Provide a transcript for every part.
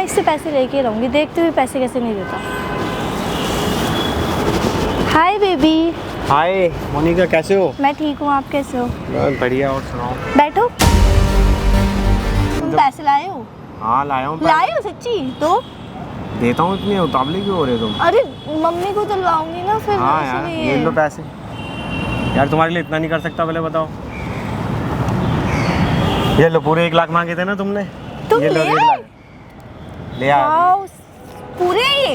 इससे पैसे लेके रहूंगी, देखते हुए पैसे कैसे नहीं देता। Hi baby. हाय मोनिका, कैसे हो? मैं ठीक हूँ, आप कैसे हो? बढ़िया, और सुनाओ। बैठो। तुम पैसे लाए हो? हाँ लाया हूँ। लाए हो सच्ची? तो देता हूँ, इतनी उतावली क्यों हो रहे तुम? अरे मम्मी को तो लाऊंगी ना फिर। हाँ यार, ये लो पैसे। यार तुम्हारे लिए इतना नहीं कर सकता, पहले बताओ। ये लो, पूरे 1 लाख मांगे थे ना तुमने। तुम ये लो, ले आया। पूरे ये?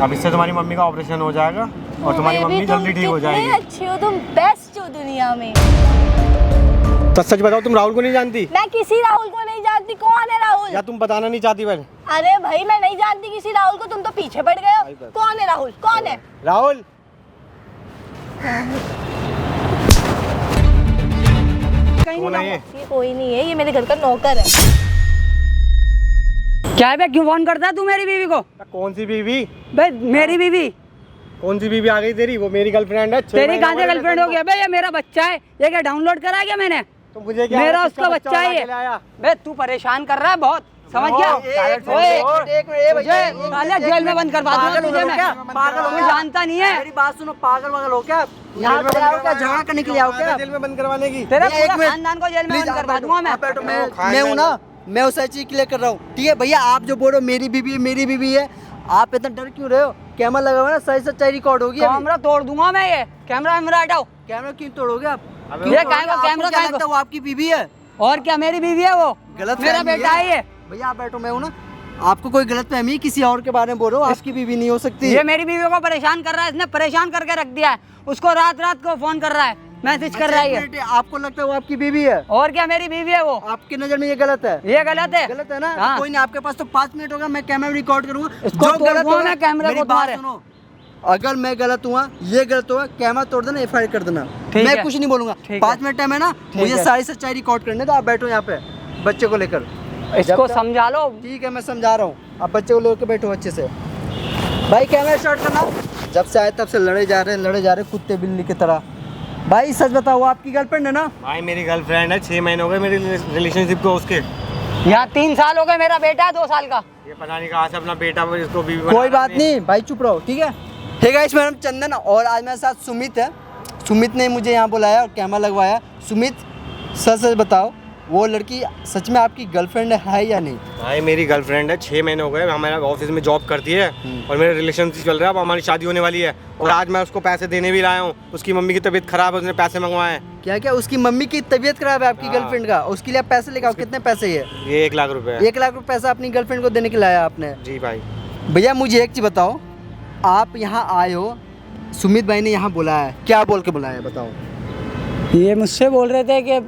अब इससे तुम्हारी मम्मी का ऑपरेशन हो जाएगा और तुम्हारी मम्मी जल्दी ठीक हो जाएगी। अच्छी हो तुम, बेस्ट हो दुनिया में। तो सच बताओ, तुम राहुल को नहीं जानती? मैं किसी राहुल को नहीं जानती। कौन है राहुल? या तुम बताना नहीं चाहती? पहले अरे भाई, मैं नहीं जानती किसी राहुल को, तुम तो पीछे पड़ गए हो। कौन है राहुल? कौन है राहुल? कौन है ये? कोई नहीं है, ये मेरे घर का नौकर है। क्या है बे, क्यों फोन करता है तू मेरी बीवी को? कौन सी बीवी? बे मेरी बीवी। कौन सी बीवी आ गई तेरी? वो मेरी गर्लफ्रेंड है। तेरी कहाँ से गर्लफ्रेंड हो गया बे? ये मेरा बच्चा है। ये क्या डाउनलोड करा क्या मैंने? तो मुझे क्या, मेरा उसका बच्चा है ये। बे तू परेशान कर रहा है बहुत, समझ गया? ओए जेल में बंद करवा दूंगा तुझे मैं। पागल हो गया, जानता नहीं है। मेरी बात सुनो, पागल वागल हो क्या? यहाँ पे आओ क्या, झगड़ा करने के लिए आओ क्या? जेल में बंद करवाने की? तेरे पूरे खानदान को जेल में बंद करवा दूंगा मैं। मैं हूँ ना, मैं उस चीज क्लियर कर रहा हूँ। ठीक है भैया, आप जो बोल रहे हो मेरी बीवी है, मेरी बीवी है, आप इतना डर क्यों रहे हो? कैमरा लगा हुआ है ना, सही सच्चाई रिकॉर्ड होगी। कैमरा तोड़ दूंगा मैं। ये कैमरा हटाओ। कैमरा क्यों तोड़ोगे आप? ये कैमरा क्या लगता है वो आपकी बीवी है? और क्या, मेरी बीवी है वो। गलत मेरा बेटा है ये। भैया आप बैठो, मैं हूँ ना। आपको कोई गलत फहमी है, किसी और के बारे में बोल रहे हो, आपकी बीवी नहीं हो सकती। ये मेरी बीवी को परेशान कर रहा है, इसने परेशान करके रख दिया है। उसको रात रात को फोन कर रहा है, मैसेज कर रहा है। आपको लगता है वो आपकी बीवी है? और क्या, मेरी बीवी है वो। आपकी नजर में ये गलत है? ये गलत है। गलत है ना? हाँ। कोई नहीं, आपके पास तो 5 मिनट होगा, मैं कैमरा रिकॉर्ड करूंगा। इसको गलत हुआ, मैं कैमरा को बात सुनो, अगर मैं गलत हुआ, ये गलत हुआ, कैमरा तोड़ देना, FIR कर देना। मैं कुछ नहीं बोलूंगा। 5 मिनट टाइम है ना, मुझे सारी सच्चाई रिकॉर्ड करने दो। आप बैठो यहाँ पे बच्चे को लेकर। इसको समझा लो। ठीक है, मैं समझा रहा हूँ। आप बच्चे को लेकर बैठो अच्छे से। भाई कैमरा स्टार्ट करना। जब से आए तब से लड़े जा रहे कुत्ते बिल्ली की तरह। भाई सच बताओ, आपकी गर्लफ्रेंड है ना? भाई मेरी गर्लफ्रेंड है, 6 महीने हो गए मेरी रिलेशनशिप को उसके। यहाँ 3 साल हो गए, मेरा बेटा है 2 साल का। ये पता नहीं कहाँ से अपना बेटा इसको भी। कोई बात नहीं भाई, चुप रहो, ठीक है? हे गाइस, मेरा नाम चंदन और आज मेरे साथ सुमित है। सुमित ने मुझे यहाँ बुलाया और कैमरा लगवाया। सुमित सच सच बताओ, वो लड़की सच में आपकी गर्लफ्रेंड है या नहीं? भाई मेरी गर्लफ्रेंड है, 6 महीने हो गए, हमारे ऑफिस में जॉब करती है और मेरा रिलेशनशिप चल रहा है। अब हमारी शादी होने वाली है और आज मैं उसको पैसे देने भी लाया हूँ। उसकी मम्मी की तबीयत खराब है, उसने पैसे मंगवाए हैं। क्या क्या उसकी मम्मी की तबीयत खराब है आपकी गर्लफ्रेंड का? उसके लिए आप पैसे लेकर आओ। कितने पैसे ये? 1 लाख रुपए। 1 लाख रुपए पैसा अपनी गर्लफ्रेंड को देने के लाया आपने? जी भाई। भैया मुझे एक चीज़ बताओ, आप यहाँ आए हो, सुमित भाई ने यहाँ बुलाया है, क्या बोल के बुलाया है बताओ? ये मुझसे बोल रहे थे कि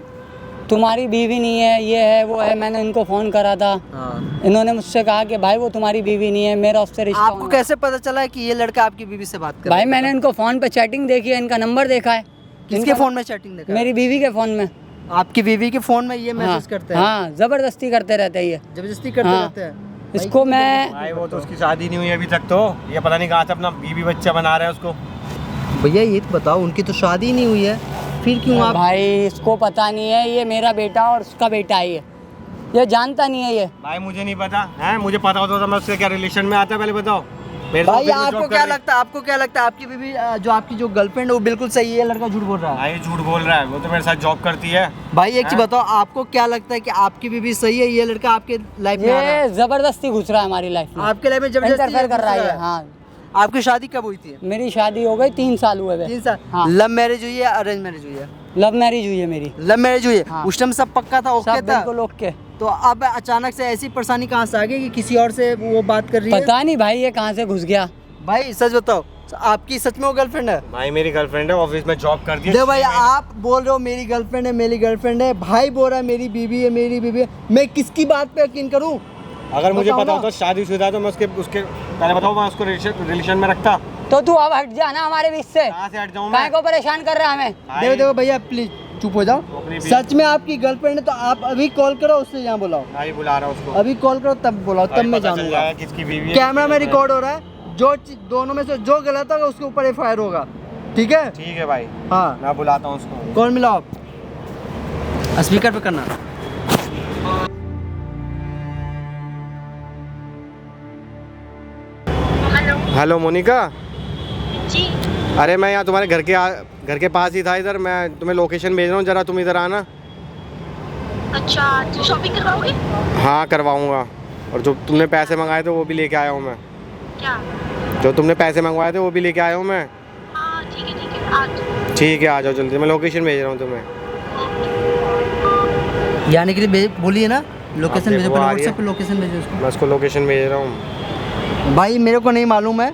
तुम्हारी बीवी नहीं है, ये है वो है। मैंने इनको फ़ोन करा था। हाँ। इन्होंने मुझसे कहा कि भाई वो तुम्हारी बीवी नहीं है, मेरा उससे रिश्ता आपको कैसे पता चला है कि ये लड़का आपकी बीवी से बात कर रहा है? भाई मैंने इनको फ़ोन पे चैटिंग देखी है, इनका नंबर देखा है। किसके फ़ोन में चैटिंग देखा? मेरी बीवी के फ़ोन में। आपकी बीवी के फ़ोन में ये मैसेज करते हैं? हाँ, ज़बरदस्ती करते रहते हैं ये। जबरदस्ती करते हाँ। रहते हैं? इसको मैं भाई वो तो उसकी शादी नहीं हुई अभी तक, तो ये पता नहीं कहाँ से अपना बीवी बच्चा बना रहा है उसको। भैया ये तो बताओ, उनकी तो शादी नहीं हुई है, फिर क्यों आप? भाई इसको पता नहीं है, ये मेरा बेटा और उसका बेटा है। ये जानता नहीं है ये। भाई मुझे नहीं पता है, मुझे पता होता तो मैं उससे क्या रिलेशन में आता, पहले बताओ। भाई आपको क्या लगता है, आपकी बीवी जो आपकी जो गर्लफ्रेंड है वो बिल्कुल सही है? लड़का झूठ बोल रहा है? भाई झूठ बोल रहा है, वो तो मेरे साथ जॉब करती है। भाई एक चीज बताओ, आपको क्या लगता है कि आपकी बीवी सही है, ये लड़का आपके लाइफ में आ रहा है? ये जबरदस्ती घुस रहा है हमारी लाइफ में। आपके लाइफ में जबरदस्ती इंटरफेयर कर रहा है। हाँ। आपकी शादी कब हुई थी? मेरी शादी हो गई 3 साल हुए। 3 साल। हाँ। लव मैरिज हुई है, अरेंज मैरिज हुई है? लव मैरिज हुई है मेरी। लव मैरिज हुई है। हाँ। उस टाइम सब पक्का था, ओके सब था? बिल्कुल ओके। तो अब अचानक से ऐसी परेशानी कहाँ से आ गई कि किसी और से वो बात कर रही है? पता नहीं भाई ये कहाँ से घुस गया। भाई सच बताओ, आपकी सच में वो गर्लफ्रेंड है? भाई मेरी गर्लफ्रेंड है, ऑफिस में जॉब करती है। देखो भाई, आप बोल रहे हो मेरी गर्लफ्रेंड है, मेरी गर्लफ्रेंड है, भाई बोल रहा है मेरी बीवी है, मेरी बीवी है। मैं किसकी बात पे यकीन करूं? अगर मुझे पता होता शादीशुदा तो मैं उसके पहले बताओ, मैं उसको रिलेशन में रखता। तो तू अब हट जा ना हमारे बीच से। कहाँ से हट जाऊँ काय मैं? को परेशान कर रहा है हमें? देखो देखो भैया प्लीज चुप हो जाओ। सच में आपकी गर्लफ्रेंड है तो आप अभी कॉल करो, उससे यहाँ बुलाओ। भाई बुला रहा उसको। अभी कॉल करो तब बुलाओ, तब मैं जानूंगा। किसकी बीवी है? कैमरा में रिकॉर्ड हो रहा है, जो दोनों में से जो गलत होगा उसके ऊपर FIR होगा, ठीक है? ठीक है भाई, हाँ मैं बुलाता हूँ उसको। कॉल मिलाओ आप, स्पीकर पे करना। हेलो मोनिका। जी। अरे मैं यहाँ तुम्हारे घर के पास ही था इधर। मैं तुम्हें लोकेशन भेज रहा हूँ, ज़रा तुम इधर आना। अच्छा, तो शॉपिंग करवाओगे? हाँ करवाऊँगा। और जो तुमने पैसे मंगाए थे वो भी लेके आया हूँ मैं। क्या? जो तुमने पैसे मंगवाए थे वो भी लेके आया हूँ मैं। हाँ ठीक है, आ जाओ। ठीक है आ जाओ जल्दी, मैं लोकेशन भेज रहा हूँ तुम्हें। जाने के लिए बोलिए ना, लोकेशन देखो, भेजो, वो पहले आ रही है। व्हाट्सएप पे लोकेशन भेजो उसको। मैं उसको लोकेशन भेज रहा हूँ। भाई मेरे को नहीं मालूम है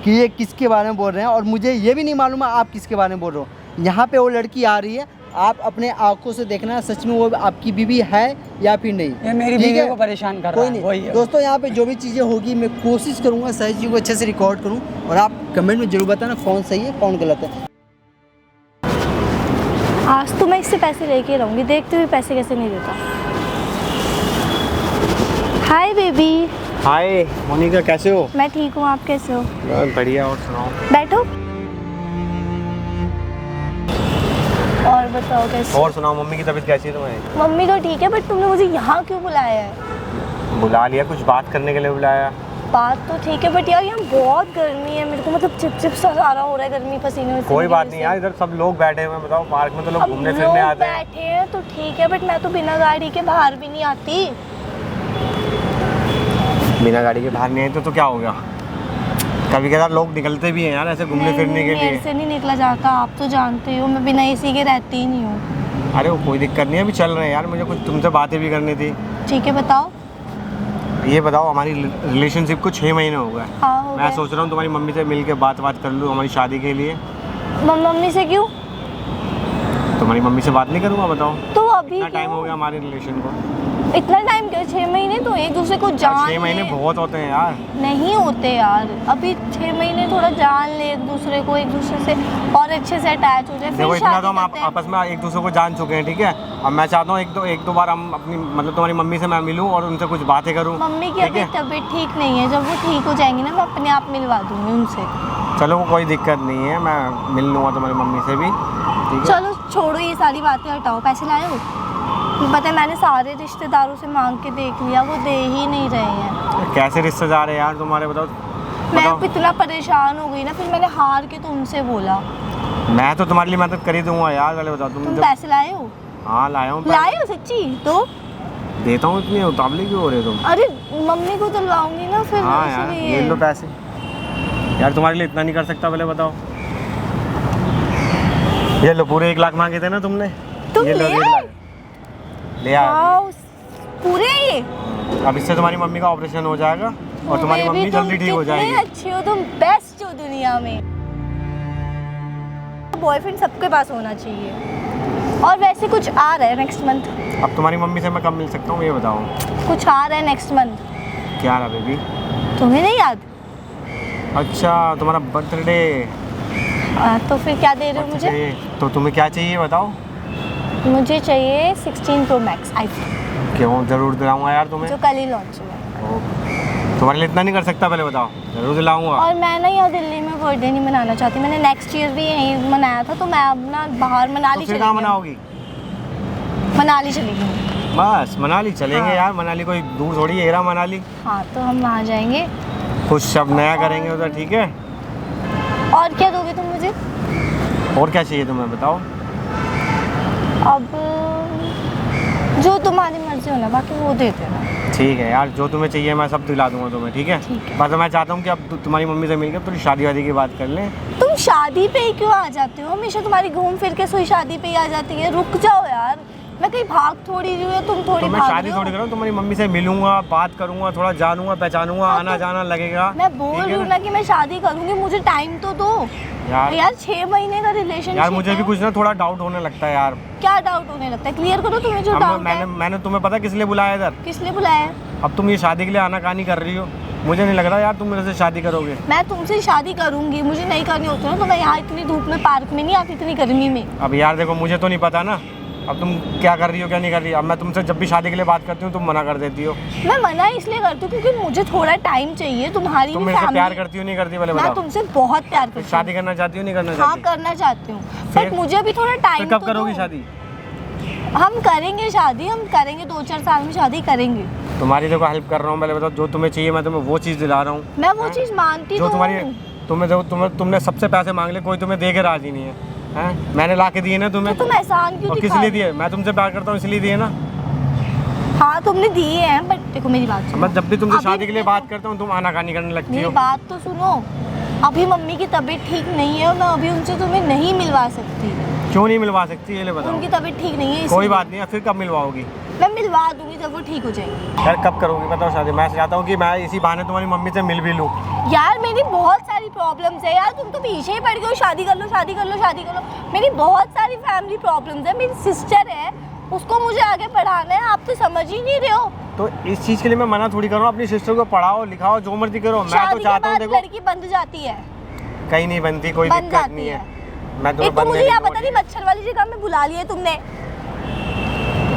कि ये किसके बारे में बोल रहे हैं, और मुझे ये भी नहीं मालूम है आप किसके बारे में बोल रहे हो। यहाँ पे वो लड़की आ रही है, आप अपने आंखों से देखना सच में वो आपकी बीवी है या फिर नहीं। ये मेरी ठीक बीवी है? को परेशान कर रहा कोई है, नहीं वही है। दोस्तों, यहाँ पे जो भी चीज़ें होगी मैं कोशिश करूँगा सही चीज़ को अच्छे से रिकॉर्ड करूँ, और आप कमेंट में जरूर बताना कौन सही है कौन गलत है। आज तो मैं इससे पैसे लेके रहूँगी, देखते हुए पैसे कैसे नहीं देता। Hi baby. हाय मोनिका, कैसे हो? मैं ठीक हूँ, आप कैसे हो? बढ़िया। और सुनाओ। बैठो। और बताओ कैसे? और सुनाओ, मम्मी की तबीयत कैसी है तुम्हारी? मम्मी तो ठीक है, बट तुमने मुझे यहाँ क्यों बुलाया है? बुला लिया, कुछ बात करने के लिए बुलाया। बात तो ठीक है, बट यार यहाँ बहुत गर्मी है, मेरे को मतलब चिपचिप सा सारा हो रहा है, गर्मी पसीने वसीने कोई की बात वजह नहीं से। यार, इधर सब लोग बैठे हुए हैं। बताओ, पार्क में तो लोग अब घूमने लोग फिरने आते हैं। बैठे हैं तो ठीक है, बट मैं तो बिना गाड़ी के बाहर भी नहीं आती। बिना गाड़ी के बाहर नहीं आए तो क्या हो गया? कभी कभार लोग निकलते भी हैं यार ऐसे घूमने फिरने के मेरे लिए। से नहीं निकला जाता, आप तो जानते हो मैं बिना एसी के रहती ही नहीं हूँ। अरे वो कोई दिक्कत नहीं है, अभी चल रहे हैं यार। मुझे कुछ तुमसे बातें भी करनी थी। ठीक है बताओ। ये बताओ, हमारी रिलेशनशिप को 6 महीने हो गए। हाँ हो मैं गए। सोच रहा हूँ तुम्हारी मम्मी से मिल के बात कर लूँ हमारी शादी के लिए। मम्मी से क्यों? तुम्हारी मम्मी से बात नहीं करूँगा? बताओ, तो अभी कितना टाइम क्यों? हो गया हमारे रिलेशन को? इतना टाइम क्या, 6 महीने तो एक दूसरे को जान 6 महीने ले। बहुत होते हैं यार। नहीं होते यार, अभी 6 महीने थोड़ा जान ले एक दूसरे को, एक दूसरे से और अच्छे से अटैच हो जाए, देखो फिर इतना शादी तो हम करते हैं। आपस में एक दूसरे को जान चुके हैं, ठीक है। अब मैं चाहता हूँ एक दो बार हम अपनी मतलब तुम्हारी मम्मी से मैं मिलूँ और उनसे कुछ बातें करूँ। मम्मी की ठीक अभी है? तबीयत ठीक नहीं है, जब वो ठीक हो जाएंगी ना मैं अपने आप मिलवा दूंगी उनसे। चलो वो कोई दिक्कत नहीं है, मैं मिल लूँगा तुम्हारी मम्मी से भी, ठीक है। चलो छोड़ो ये सारी बातें, हटाओ। पैसे लाए हो? पता है मैंने सारे रिश्तेदारों से मांग के देख लिया, वो दे ही नहीं रहे हैं। कैसे रिश्तेदार है यार तुम्हारे? बताओ मैं बताओ। अब इतना परेशान हो गई ना, फिर मैंने हार के तुमसे बोला। मैं तो तुम्हारे लिए मदद कर ही दूंगा यार। पहले बताओ तुम जब- पैसे लाए हो? हाँ लाया हूँ। लाए हो सच्ची? तो देता हूँ, इतनी उतावली क्यों हो रहे हो तुम? अरे मम्मी को तो लाऊंगी ना फिर, हाँ यार, इसलिए। ले लो पैसे। यार तुम्हारे लिए इतना नहीं कर सकता, पहले बताओ। ये लो, पूरे 1 लाख मांगे थे ना तुमने। तुम ये लो, ले 1 आए? लाख। ले आया। वाओ, पूरे ये? अब इससे तुम्हारी मम्मी का ऑपरेशन हो जाएगा और तुम्हारी बेबी, मम्मी तुम जल्दी ठीक हो कितने जाएगी। अच्छे हो, तुम बेस्ट हो दुनिया में। बॉयफ्रेंड सबके पास होना चाहिए। और वैसे कुछ आ रहा है नेक्स्ट मंथ? अब तुम्हारी मम्मी से मैं कब मिल सकता हूँ ये बताओ? कुछ आ रहा है नेक्स्ट मंथ, क्या रहा बेबी? तुम्हें नहीं याद? अच्छा, तुम्हारा बर्थडे। तो फिर क्या दे रहे हो मुझे? तो तुम्हें क्या चाहिए बताओ? मुझे चाहिए 16 Pro Max iPhone, क्यों, जरूर दिलाऊंगा यार तुम्हें। जो कल ही लॉन्च हुआ है। तुम्हारे लिए इतना नहीं कर सकता, पहले बताओ। जरूर दिलाऊंगा। और मैं ना यहाँ दिल्ली में बर्थडे नहीं मनाना चाहती, मैंने नेक्स्ट ईयर भी यहीं मनाया था, तो मैं अब ना बाहर मनाली तो फिर चली कहाँ गई। मनाओगी? मनाली चली गई। बस मनाली चलेंगे हाँ। यार। मनाली कोई दूर थोड़ी है, मनाली। हाँ तो हम वहाँ जाएंगे। कुछ सब नया करेंगे उधर, ठीक है। और क्या दोगे तुम मुझे? और क्या चाहिए तुम्हें बताओ? अब जो तुम्हारी मर्जी हो ना, बाकी वो दे देना। ठीक है यार, जो तुम्हें चाहिए मैं सब दिला दूंगा तुम्हें, ठीक है। ठीक है। बस मैं चाहता हूँ कि अब तुम्हारी मम्मी से मिलकर थोड़ी शादी वादी की बात कर लें। तुम शादी पे ही क्यों आ जाते हो? हमेशा तुम्हारी घूम फिर के सोई शादी पे ही आ जाती है। रुक जाओ यार, मैं कहीं भाग थोड़ी रही हूँ या तुम थोड़ी तो मैं भाग शादी रही हो। थोड़ी करूँ, तुम्हारी मम्मी से मिलूंगा, बात करूंगा, थोड़ा जानूंगा पहचानूंगा, हाँ, आना तो जाना लगेगा। मैं बोल ठीक रही है हूँ ना कि मैं शादी करूंगी, मुझे टाइम तो दो यार 6 महीने का रिलेशनशिप। यार मुझे भी कुछ ना थोड़ा डाउट होने लगता है यार। क्या डाउट होने लगता है? क्लियर करो तुम्हें जो अब डाउट है। मैंने तुम्हें पता किस लिए बुलाया इधर? किस लिए बुलाया है? अब तुम ये शादी के लिए आनाकानी कर रही हो, मुझे नहीं लग रहा यार तुम मेरे से शादी करोगे। मैं तुमसे शादी करूंगी, मुझे नहीं करनी होती ना तो मैं यहाँ इतनी धूप में पार्क में नहीं आती, इतनी गर्मी में। अब यार देखो, मुझे तो नहीं पता ना अब तुम क्या कर रही हो क्या नहीं कर रही। अब मैं तुमसे जब भी शादी के लिए बात करती हूँ तुम मना कर देती हो। मैं मना इसलिए करती हूँ क्योंकि मुझे थोड़ा टाइम चाहिए। तुम्हारी तुम भी मेरे से प्यार फैमिली। करती हो नहीं करती पहले मैं बताओ? तुमसे बहुत प्यार फिर करती हूँ। शादी करना चाहती हो नहीं करना हाँ चाहती? करना चाहती हूँ, फिर? बट मुझे भी थोड़ा फिर टाइम कब तो करोगी दो। शादी? हम करेंगे शादी, हम करेंगे 2-4 साल में शादी करेंगे। तुम्हारी देखो हेल्प कर रहा हूँ, पहले बताओ जो तुम्हें चाहिए मैं तुम्हें वो चीज़ दिला रहा हूँ। मैं वो चीज़ मानती जो तो तुम्हारी हूँ। तुमने सबसे पैसे मांग ले, कोई तुम्हें दे के राजी नहीं है, हैं? मैंने ला के दिए ना तुम्हें। तो तुम एहसान क्यों और किस दिखा लिए रहे दिए? मैं तुमसे प्यार करता हूँ इसलिए दिए ना। हो? हाँ तुमने दिए हैं, बट देखो मेरी बात सुनो। मैं जब भी तुमसे अभी शादी के लिए देखो, बात करता हूँ तुम आनाकानी करने लगती मेरी हो। बात तो सुनो। अभी मम्मी की तबीयत ठीक नहीं है और मैं अभी उनसे तुम्हें नहीं मिलवा सकती। क्यों नहीं मिलवा सकती ये ले बताओ। उनकी तबीयत ठीक नहीं है कोई इसलिए। बात नहीं है, फिर कब मिलवाओगी? मैं मिलवा दूंगी जब वो ठीक हो जाएगी। यार कब करोगी बताओ शादी? मैं चाहता हूँ कि मैं इसी बहाने तुम्हारी मम्मी से मिल भी लूँ। यार मेरी बहुत सारी प्रॉब्लम्स है यार, तुम तो पीछे ही पड़ गए हो, शादी कर लो शादी कर लो शादी कर लो। मेरी बहुत सारी फैमिली प्रॉब्लम्स है, मेरी सिस्टर है, उसको मुझे आगे पढ़ाना है, आप तो समझ ही नहीं रहे हो। तो इस चीज़ के लिए मैं मना थोड़ी कर रहा हूँ, अपनी सिस्टर को पढ़ाओ लिखाओ जो मर्जी करो। मैं तो शादी के चाहता हूँ बाद देखो लड़की बंद जाती है, कहीं नहीं बनती, कोई बन दिक्कत जाती नहीं है। है। मैं तुम्हें एक तो बनने मुझे नहीं यहाँ दूंगा। पता नहीं मच्छर वाली जगह में बुला लिया है तुमने।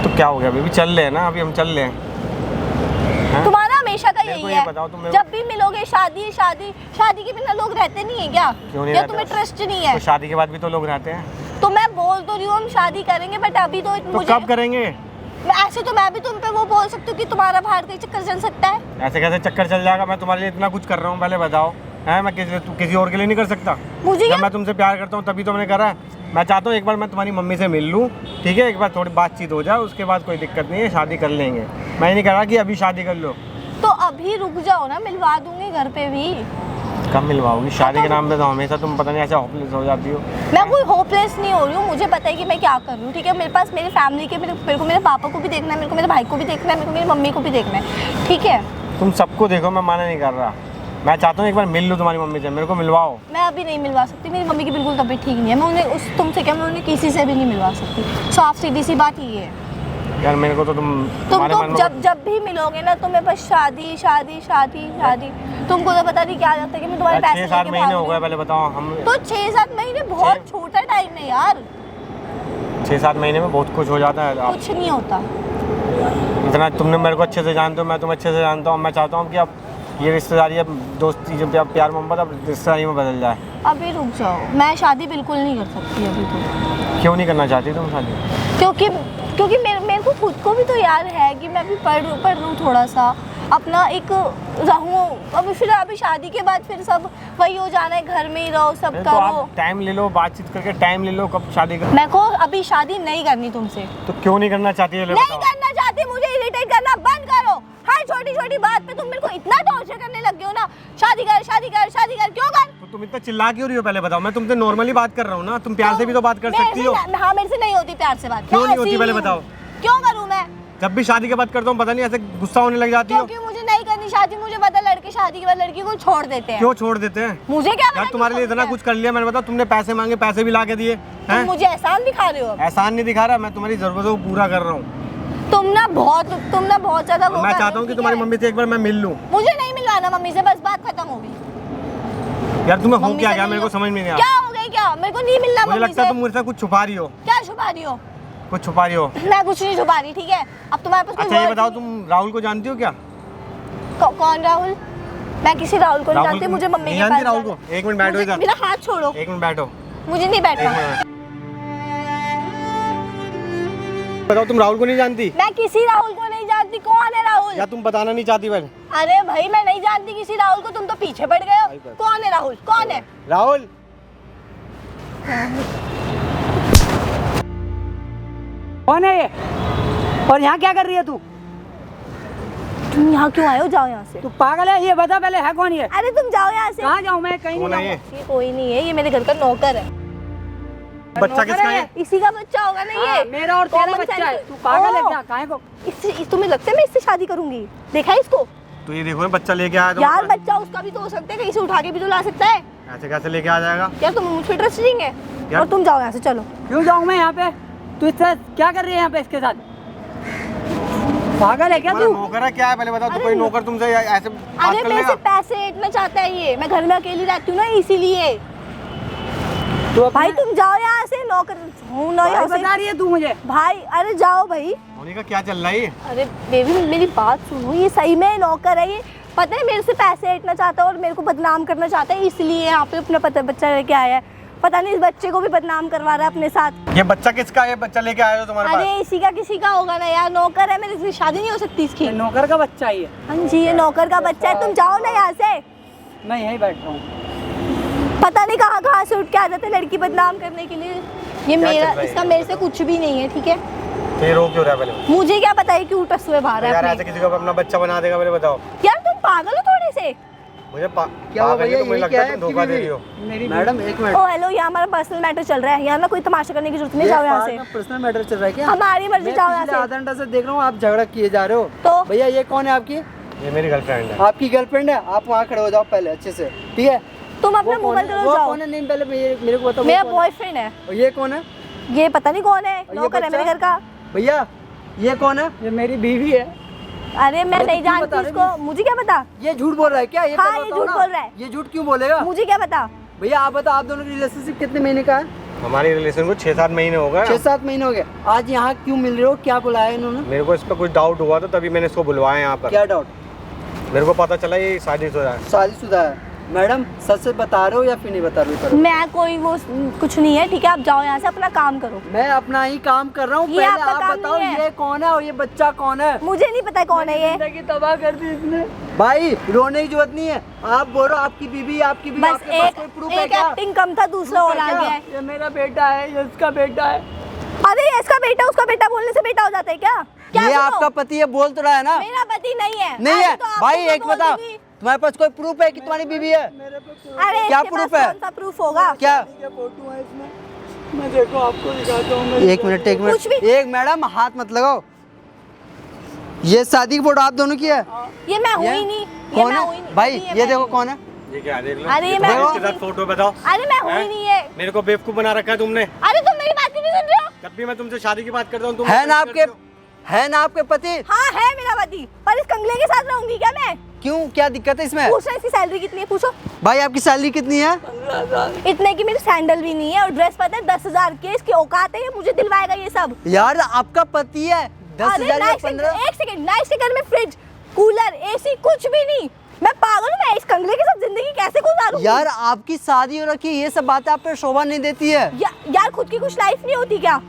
तो क्या हो गया बेबी, चल रहे हैं ना अभी हम चल रहे हैं। तुम्हारा हमेशा का मेरे यही को ये है, बताओ तुम मेरे जब भी मिलोगे शादी शादी शादी के बिना लोग रहते नहीं है क्या? क्यों नहीं या रहते? तुम्हें ट्रस्ट नहीं है? तो शादी के बाद भी तो लोग रहते हैं। तो मैं बोल तो रही हूँ हम शादी करेंगे, बट अभी तो तो मुझे कब करेंगे? ऐसे तो मैं भी तुम पे वो बोल सकती हूँ कि तुम्हारा बाहर कहीं चक्कर चल सकता है। ऐसे कैसे चक्कर चल जाएगा? मैं तुम्हारे लिए इतना कुछ कर रहा हूँ, पहले बताओ। है मैं किसी और के लिए नहीं कर सकता? मुझे जब क्या? मैं तुमसे प्यार करता हूँ तभी तो मैंने करा है। मैं चाहता हूँ एक बार मैं तुम्हारी मम्मी से मिल लूँ, ठीक है? एक बार थोड़ी बातचीत हो जाए, उसके बाद कोई दिक्कत नहीं है, शादी कर लेंगे। मैं ये नहीं कह रहा कि अभी शादी कर लो। तो अभी रुक जाओ ना, मिलवा दूंगी घर पे भी। कब मिलवाओगी? शादी के नाम पे तो हमेशा तुम पता नहीं ऐसे होपलेस हो जाती हो। मैं कोई होपलेस नहीं हो रही हूँ, मुझे पता है कि मैं क्या कर रही हूँ, ठीक है? मेरे पास मेरी फैमिली के मेरे को मेरे पापा को भी देखना है, मेरे को मेरे भाई को भी देखना है, मेरे को मेरी मम्मी को भी देखना है, ठीक है? तुम सबको देखो, मैं माना नहीं कर रहा। मैं चाहता हूँ एक बार मिल लूँ तुम्हारी मम्मी से, मेरे को मिलवाओ। मैं अभी नहीं मिलवा सकती, मेरी मम्मी की बिल्कुल तबीयत ठीक नहीं है। मैं उन्हें तुमसे क्या, मैं उन्हें किसी से भी नहीं मिलवा सकती। साफ सीधी सी बात ये है। यार मेरे को तो तुम तुम्हारे तो मन में जब भी मिलोगे ना तुम्हें बस शादी शादी शादी शादी। तुमको तो पता नहीं क्या जाता है कि मैं तुम्हारे पैसे 6-7 लेके महीने भाग हो गए, रही पहले बताओ हम। हूँ। तो 6-7 महीने बहुत छोटा टाइम है यार। 6-7 महीने में बहुत कुछ हो जाता है। आप कुछ नहीं होता। इतना तुमने मेरे को अच्छे से जानते हो, मैं तुम्हें अच्छे से जानता हूँ। मैं चाहता हूँ कि अब ये रिश्तेदारी, अब दोस्ती, जब प्यार मोहब्बत अब रिश्तेदारी में बदल जाए। अभी रुक जाओ, मैं शादी बिल्कुल नहीं कर सकती अभी तो। क्यों नहीं करना चाहती तुम शादी? क्योंकि मेरे को खुद को भी तो यार है कि मैं अभी पढ़ लूँ थोड़ा सा, अपना एक रहूँ। अभी फिर अभी शादी के बाद फिर सब वही हो जाना है, घर में ही रहो, सब तो करो। आप टाइम ले लो, बातचीत करके टाइम ले लो, कब शादी कर। मेरे को अभी शादी नहीं करनी तुमसे। तो क्यों नहीं करना चाहती है? नहीं करना चाहती, मुझे इरिटेट करना बंद करो। हर छोटी छोटी बात पे तुम मेरे को इतना टॉर्चर करने लग गए हो ना। शादी कर शादी कर शादी कर, क्यों कर? तो तुम इतना चिल्ला क्यों रही हो? पहले बताओ। मैं तुमसे नॉर्मली बात कर रहा हूँ ना, तुम प्यार से भी तो बात कर सकती हो। हाँ, मेरे से नहीं होती प्यार से बात। क्यों मैं नहीं ऐसी होती? ही पहले हूँ। बताओ। क्यों करूँ मैं? जब भी शादी की बात करता हूँ पता नहीं ऐसे गुस्सा होने लग जाती हो। क्योंकि मुझे नहीं करनी शादी। मुझे पता लड़के शादी के बाद लड़की को छोड़ देते हैं। क्यों छोड़ देते हैं? मुझे क्या यार पता तुम्हारे लिए क्यों इतना छोड़ते कुछ कर लिया मैंने, बताओ। तुमने पैसे मांगे, पैसे भी ला के दिए हैं? हैं। तुम मुझे एहसान दिखा रहे हो अब। एहसान नहीं दिखा रहा, मैं तुम्हारी जरूरतों को पूरा कर रहा हूँ। तुम ना बहुत ज्यादा वो मैं कर रहे चाहता हो, हूँ कि ठीक तुम्हारी है? मम्मी से एक बार मैं मिल लूँ। मुझे नहीं मिलवाना मम्मी से, बस बात खत्म हो गई। यार तुम्हें हो मम्मी क्या से गया? नहीं मेरे को हो- समझ में नहीं आ क्या हो गई? क्या मेरे को नहीं मिलना मुझे मम्मी लगता है से? तुम मुझसे कुछ छुपा रही हो। क्या छुपा रही हो? कुछ छुपा रही हो। मैं कुछ नहीं छुपा रही, ठीक है? अब तुम्हारे पास कोई अच्छा ये words बताओ, नहीं- तुम राहुल को जानती हो क्या? कौन राहुल? मैं किसी राहुल को नहीं राहुल जानती, को- मुझे मम्मी नहीं के जानती पास राहुल जाना को? एक मिनट बैठो है। इधर। मेरा हाथ छोड़ो, एक मिनट बैठो। मुझे नहीं एक बैठना। मिनट बताओ, तुम राहुल को नहीं जानती? मैं किसी राहुल को नहीं जानती। कौन है राहुल? या तुम बताना नहीं चाहती? पहले अरे भाई मैं नहीं जानती किसी राहुल को, तुम तो पीछे पड़ गए हो। कौन है राहुल? कौन है? राहुल। कौन है ये? और यहाँ क्या कर रही है तू? तुम यहाँ क्यों आए हो? जाओ यहाँ से। तू पागल है? ये बता पहले, है कौन ये? अरे तुम जाओ यहाँ से। कहाँ जाऊँ मैं? कहीं नहीं कौन है जाऊँगा। ये? ये कोई नहीं है, ये मेरे घर का नौकर है। बच्चा किसका है? इसी का बच्चा होगा ना हाँ, ये। मेरा और तेरा Common बच्चा sense- है। तू पागल है ओह, क्या? काहे को? तुम्हें लगता है मैं इससे शादी करूंगी? देखा है इसको? तो ये देखो बच्चा लेके आया तो यार बच्चा उसका भी तो हो सकता है, कहीं से उठा के भी तो ला सकता है। ऐसे कैसे लेके आ जाएगा? यार तुम मुझ पे ट्रस्ट नहीं है। यार- और तुम जाओ यहाँ से, चलो। क्यों जाऊँ मैं यहाँ पे? तू इससे क्या कर रही है यहाँ पे इसके साथ? पागल है क्या तुम्हारा तू? नौकर है क्या है? पहले बताओ। तो अरे कोई नौकर तुमसे ऐसे बात अरे कर मेरे लेगा? से पैसे ऐंठना चाहता है ये। मैं घर में अकेली रहती हूँ ना, इसीलिए। तू भाई तुम जाओ यहाँ से, नौकर हूँ ना यहाँ बता से। रही है तू मुझे? भाई अरे जाओ भाई। होने का क्या चल रहा है ये? अरे बेबी मेरी बात सुनो, ये सही में नौकर है ये। पता है मेरे से पैसे ऐंठना चाहता है और मेरे को बदनाम करना चाहता है, इसलिए यहाँ पे अपना पता बच्चा लेके आया है। पता नहीं इस बच्चे को भी बदनाम करवा रहा है अपने साथ। ये बच्चा किसका है? ये बच्चा लेके आए हो तुम्हारे पास? अरे इसी का किसी का होगा ना यार, नौकर है मेरी, इसकी शादी नहीं हो सकती इसकी। नौकर का बच्चा ही है। हाँ जी, ये नौकर का बच्चा है। तुम जाओ ना यहाँ से। मैं यहीं बैठ रहा हूँ। पता नहीं कहाँ कहाँ से उठ के आ जाते लड़की बदनाम करने के लिए। ये क्या मेरा, चल रहा है? इसका मेरे से कुछ भी नहीं है, ठीक है? तो ये रो क्यों रहा है पहले? मुझे क्या पता है क्यों टसुए बाहर है यार अपने। ऐसे किसी को अपना बच्चा बना देगा? पहले बताओ। यार तुम पागल हो थोड़े से। मुझे क्या हुआ भैया, तो मुझे ये लगता क्या है है तुम धोखा आपकी दे रही हो। मेरी मैडम एक मिनट, ओ हेलो, यहाँ हमारा पर्सनल मैटर चल रहा है, यहाँ ना कोई तमाशा करने की जरूरत नहीं, जाओ यहाँ से। पर्सनल मैटर चल रहा है क्या? हमारी मर्जी, मैं जाओ यहाँ पिछले से। आधा घंटा से देख रहा हूँ आप झगड़ा किए जा रहे हो। तो भैया ये कौन है आपकी? ये मेरी गर्लफ्रेंड है। आपकी गर्लफ्रेंड है? आप वहाँ खड़े हो जाओ पहले अच्छे से, ठीक है? तुम अपना वो मुंह कौन बंद है? करो, वो जाओ। कौन है? नहीं पहले मेरे को बताओ। वो मेरा कौन है? बॉयफ्रेंड है। और ये कौन है? ये पता नहीं कौन है, और ये नौकर है मेरे बच्चा? घर का। भैया ये कौन है? ये मेरी बीवी है। अरे मैं ये नहीं तो क्यों जानती बता रहे इसको, मुझे क्या पता। ये झूठ बोल रहा है क्या? ये हाँ, पहले ये बताओ झूठ ना। बोल रहा है। ये झूठ क्यों बोलेगा? मुझे क्या पता। भैया आप बताओ, आप दोनों की रिलेशनशिप कितने महीने का है? हमारी रिलेशन को 6-7 महीने हो गए। 6-7 महीने हो गए। आज यहाँ क्यों मिल रहे हो? क्या बुलाया इन्होंने? मेरे को इस पर कुछ डाउट हुआ था, तभी मैंने इसको बुलवाया यहाँ पर। क्या डाउट? मेरे को पता चला ये शादीशुदा है। शादीशुदा है। मैडम सच से बता रहे हो या फिर नहीं बता रहे हो? मैं कोई वो कुछ नहीं है, ठीक है? आप जाओ यहाँ से, अपना काम करो। मैं अपना ही काम कर रहा हूँ। ये पहले आपका आप काम बताओ नहीं है। ये कौन है और ये बच्चा कौन है? मुझे नहीं पता कौन है ये। जिंदगी तबाह कर दी इसने। भाई रोने की जरूरत नहीं है। आप बोलो आपकी बीवी, आपकी बीवी, बस आपके पास कोई प्रूफ है एक क्या? एक्टिंग कम था, दूसरा और आ गया है। ये मेरा बेटा है, ये उसका बेटा है। अरे ये इसका बेटा, उसका बेटा बोलने से बेटा हो जाता है क्या? क्या ये सुनो? आपका पति है, बोल तो रहा है ना? मेरा पति नहीं है। नहीं अरे है तो आपको भाई, मैं एक बोल बताओ, दूंगी। तुम्हारे पास कोई प्रूफ है कि तुम्हारी बीवी है? अरे क्या इसके proof पास है? कौन सा प्रूफ होगा? क्या? फोटो है इसमें, मैं देखो आपको दिखाता हूँ। एक मिनट, एक कुछ मिनट, भी- एक मैडम हाथ मत लगाओ। ये शादी की फोटो आप दोनों की है? ये मैं हुई ये? नहीं। कौन मैं है? हुई नहीं। भाई अभी ये मैं देखो नहीं। कौन है? ये क्या देख लो। अरे ये मैं इसके हुई साथ फोटो बताओ। अरे मैं हुई हैं? नहीं है। मेरे को बेवकूफ बना रखा है तुमने। अरे तुम मेरी बात क्यों नहीं सुन रहे हो? जब भी मैं तुमसे शादी की बात करता हूँ तुम है ना करते आपके, हो। है ना आपके पति? हाँ है मेरा पति, पर इस कंगले के साथ रहूंगी क्या मैं? क्यों, क्या दिक्कत है इसमें? पूछ रहे इसकी सैलरी कितनी है, पूछो। भाई आपकी सैलरी कितनी है? इतने की मेरी सैंडल भी नहीं है, और ड्रेस पता है 10,000 की, इसकी औकात है, ये मुझे दिलवाएगा ये सब। यार आपका पति है, 10,000 या 15? एक सेकंड, नाइस के घर में फ्रिज, कूलर, एसी कुछ भी नहीं। मैं पागल हूँ, मैं इस कंगले के साथ जिंदगी कैसे गुजारूं? यार आपकी शादी हो रखी है, ये सब बातें आप पे शोभा नहीं देती है। यार खुद की कुछ लाइफ नहीं होती क्या?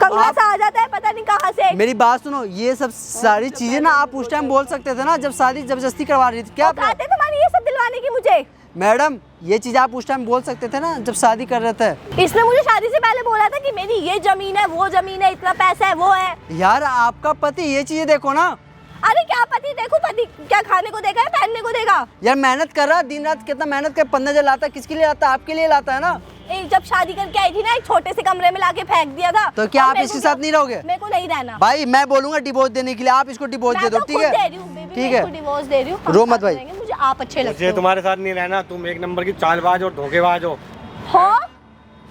कंगला सा आ जाता है पता नहीं कहाँ से। मेरी बात सुनो, ये सब सारी चीजें ना आप उस टाइम बोल सकते थे ना, जब शादी जबरदस्ती करवा रही थी। क्या आप? औकात है तुम्हारी ये सब दिलवाने की मुझे? मैडम ये चीज आप उस टाइम बोल सकते थे ना, जब शादी कर रहे थे। इसने मुझे शादी से पहले बोला था कि मेरी ये जमीन है, वो जमीन है, इतना पैसा है, वो है। यार आपका पति, ये चीजें देखो ना। अरे क्या पति देखो, पति क्या खाने को देगा है, पहनने को देगा? यार मेहनत कर रहा है, दिन रात कितना मेहनत कर, 15 लाता है, किसके लिए लाता है? आपके लिए लाता है ना। जब शादी करके आई थी ना, एक छोटे से कमरे में लाके फेंक दिया था। तो क्या और आप मेरे इसके को साथ नहीं रहोगे? मेरे को नहीं रहना। भाई मैं बोलूंगा डिवोर्स देने के लिए, आप इसको डिवोर्स दे मैं दो, तो ठीक खुद है? दे रही हूँ बेबी, ठीक मैं है। इसको डिवोर्स दे रही हूँ। हम रो मत साथ भाई। रहेंगे, मुझे आप अच्छे लगते मुझे हो। तुम्हारे साथ नहीं रहना, तुम एक नंबर की चालबाज और धोखेबाज हो। हाँ?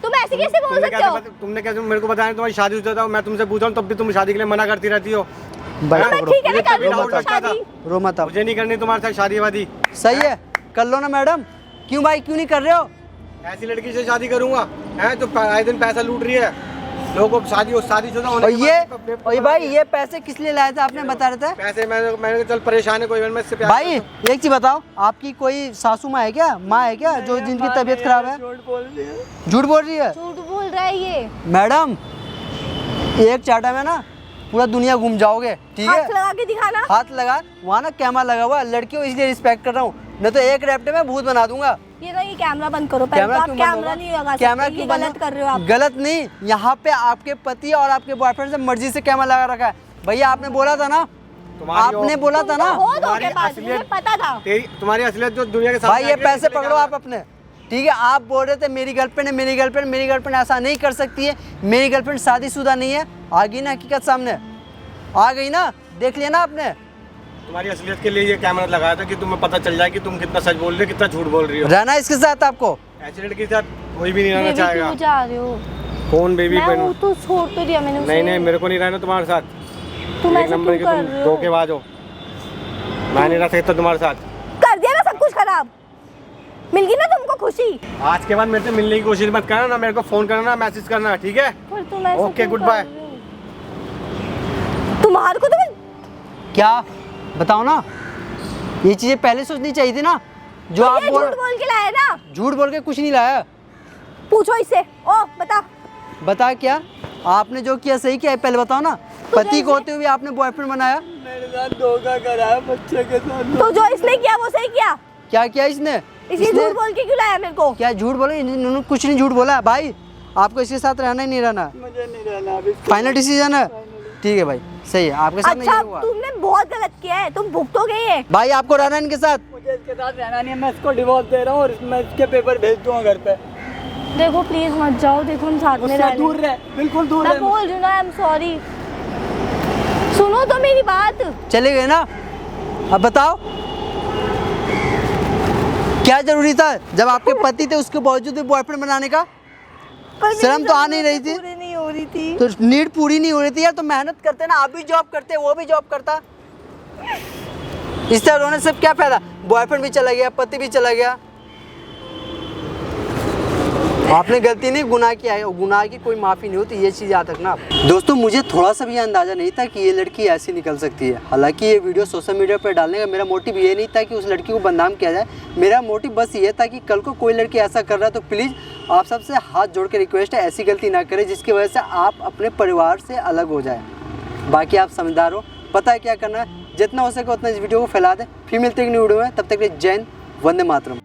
तुम ऐसे कैसे बोल सकते हो? तुमने कैसे मेरे को बताया तुम्हारी शादी हो जाता, मैं तुमसे पूछा हूँ तब भी तुम शादी के लिए मना करती रहती हो। भाई तो मैं पकड़ो, ठीक है ना, कर मुझे लूँ डाउट लगता था। शादी। रो मत आप। मुझे नहीं करनी तुम्हारे साथ शादी वादी। सही है, कर लो ना मैडम। क्यों भाई, क्यों नहीं कर रहे हो? ऐसी लड़की से शादी करूंगा है तो आए दिन पैसा लूट रही है लोगों को, शादीशुदा होने और के ये, बाद बेवकूफ और भाई ये पैसे किस लिए लाए थे आपने बता रहे थे? पैसे मैंने चल परेशान है कोई, मैं इससे प्यार भाई करता हूं। एक चीज बताओ, आपकी कोई सासू माँ है क्या, माँ है क्या, जो जिनकी तबीयत खराब है? झूठ बोल रही है। झूठ बोल रही है झूठ बोल रहा है ये। मैडम। एक चाटा में ना पूरा दुनिया घूम जाओगे, ठीक है? हाथ लगा के दिखाना। हाथ लगा, वहाँ ना कैमरा लगा हुआ है, लड़कियों इसलिए रिस्पेक्ट कर रहा हूँ, नहीं तो एक रैप्टे में भूत बना दूंगा। ये ना, ये कैमरा बंद करो पहले। तो आप क्यों बंद कैमरा होगा? नहीं लगा कैमरा सकते, ये क्यों बंद गलत कर रहे हो आप। गलत नहीं, यहाँ पे आपके पति और आपके बॉयफ्रेंड से मर्जी से कैमरा लगा रखा है। भैया आपने बोला था ना, तुम्हारी आपने बोला था ना। तुम तो हो तुम्हारी धोखेबाज, मुझे असलियत- पता था। तुम्हारी असलियत जो दुनिया के सामने भाई ये आएगी, पैसे इसलिए पकड़ो क्या आप अपने, ठीक है? आप बोल रहे थे मेरी गर्लफ्रेंड है, मेरी गर्लफ्रेंड, मेरी गर्लफ्रेंड ऐसा नहीं कर सकती है, मेरी गर्लफ्रेंड शादीशुदा नहीं है। आ गई ना हकीकत सामने, आ गई ना, देख लिया ना आपने। तुम्हारी असलियत के लिए ये कैमरा लगाया था कि तुम्हें पता चल जाए कि तुम कितना सच बोल रही हो, कितना झूठ बोल रही हो। रहना इसके साथ आपको। ऐसी लड़की के साथ कोई भी नहीं रहना बेबी चाहेगा। क्यों जा रहे हो? कौन बेबी मैं बहनों? वो तो छोड़ तो दिया मैंने उसे। नहीं नहीं, मेरे को नहीं रहना तुम्हारे साथ। तुम एक ऐसे नंबर क्यों की कर तुम रहे हो? धोखेबाज हो। मैं नहीं रह सकता तुम्हारे साथ। कर दिया ना सब कुछ खराब। मिल गई ना तुमको खुशी? आज के बाद मेरे से मिलने की कोशिश मत करना, ना मेरे को फोन करना, ना मैसेज करना, ठीक है? पर तुम ऐसे ओके, क्यों गुड कर बाय। रहे हो? तुम्हारे को तो क्या बताओ ना, ये चीजें पहले सोचनी चाहिए थी ना, जो आप ये बोल झूठ बोल के लाया ना। झूठ बोल के कुछ नहीं लाया। पूछो इससे। ओ बता। बता क्या आपने जो किया सही किया है, पहले बताओ ना। पति को होते हुए आपने बॉयफ्रेंड बनाया। मेरे साथ धोखा करा है बच्चे के साथ। तो जो इसने किया वो सही किया। क्या किया इसने? इसलिए झूठ बोल के क्यों लाया मेरे को? क्या झूठ बोले? इन्होंने कुछ नहीं झूठ बोला है भाई। आपको इसके साथ रहना ही नहीं रहना। मुझे नहीं रहना अभी। फाइनल डिसीजन है। ठीक है भाई, सही है, आपके साथ अच्छा नहीं हुआ। तुमने बहुत गलत किया है, तुम भुगतोगे ये। भाई आपको रहना है इनके साथ। मुझे इसके साथ रहना नहीं है, मैं इसको डिवोर्स दे रहा हूँ और मैं इसके पेपर भेज दूंगा घर पे। देखो प्लीज मत जाओ, देखो हम साथ में मुझसे रह दूर रह, बिल्कुल दूर मैं रह। बोल रही हूँ ना, आई एम सॉरी। सुनो तो मेरी बात। चले गए ना? अब बताओ क्या जरूरी था जब आपके पति थे उसके बावजूद भी बॉयफ्रेंड बनाने का? पर शर्म मेरी तो आ नहीं रही थी। पूरी नहीं हो रही थी। तो नीड पूरी नहीं हो रही थी यार, तो मेहनत करते ना, आप भी जॉब करते, वो भी जॉब करता। इस तरह रोने से क्या फायदा? बॉयफ्रेंड भी चला गया, पति भी चला गया। आपने गलती नहीं, गुनाह किया है, गुनाह की कोई माफ़ी नहीं होती, ये चीज़ याद रखना आप। दोस्तों मुझे थोड़ा सा भी अंदाज़ा नहीं था कि ये लड़की ऐसी निकल सकती है। हालांकि ये वीडियो सोशल मीडिया पर डालने का मेरा मोटिव ये नहीं था कि उस लड़की को बदनाम किया जाए। मेरा मोटिव बस ये था कि कल को कोई लड़की ऐसा कर रहा है तो प्लीज़ आप सबसे हाथ जोड़ के रिक्वेस्ट है, ऐसी गलती ना करें जिसकी वजह से आप अपने परिवार से अलग हो जाए। बाकी आप समझदार हो, पता है क्या करना है, जितना हो सके उतना इस वीडियो को फैला दें। फिर मिलते हैं एक नई वीडियो में, तब तक के लिए जय हिंद, वंदे मातरम।